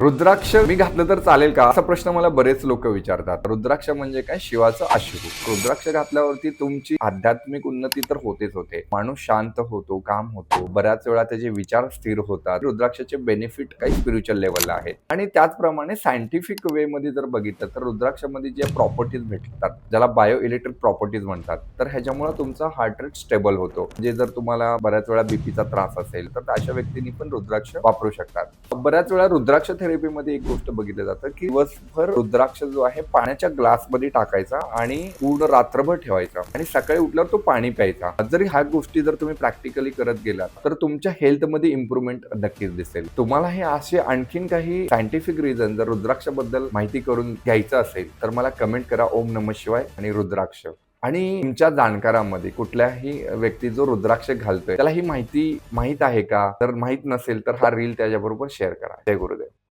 रुद्राक्ष मी घातलं तर चालेल का असा प्रश्न मला बरेच लोक विचारतात. रुद्राक्ष म्हणजे काय? शिवाचं अश्रू. रुद्राक्ष घातल्यावरती तुमची आध्यात्मिक उन्नती तर होतेच होते. माणूस शांत होतो, काम होतो, बऱ्याच वेळा त्याचे विचार स्थिर होतात. रुद्राक्षाचे बेनिफिट काही स्पिरिच्युअल लेवलला आहेत आणि त्याचप्रमाणे सायंटिफिक वे मध्ये जर बघितलं तर रुद्राक्षामध्ये जे प्रॉपर्टीज भेटतात ज्याला बायो इलेक्ट्रिक प्रॉपर्टीज म्हणतात, तर ह्याच्यामुळे तुमचा हार्ट रेट स्टेबल होतो. म्हणजे जर तुम्हाला बऱ्याच वेळा बीपीचा त्रास असेल तर अशा व्यक्तींनी पण रुद्राक्ष वापरू शकतात. बऱ्याच वेळा रुद्राक्ष थेरपीमध्ये एक गोष्ट बघितलं जातं की दिवसभर रुद्राक्ष जो आहे पाण्याच्या ग्लासमध्ये टाकायचा आणि पूर्ण रात्रभर ठेवायचा आणि सकाळी उठल्यावर तो पाणी प्यायचा. जरी ह्या गोष्टी जर तुम्ही प्रॅक्टिकली करत गेलात तर तुमच्या हेल्थमध्ये इम्प्रूव्हमेंट नक्कीच दिसेल. तुम्हाला हे असे आणखीन काही सायंटिफिक रिझन जर रुद्राक्षाबद्दल माहिती करून घ्यायचं असेल तर मला कमेंट करा. ओम नमः शिवाय आणि रुद्राक्ष. आणि तुमच्या जाणकारामध्ये कुठल्याही व्यक्ती जो रुद्राक्ष घालतोय त्याला ही माहिती माहित आहे का? जर माहित नसेल तर हा रील त्याच्याबरोबर शेअर करा. जय गुरुदेव.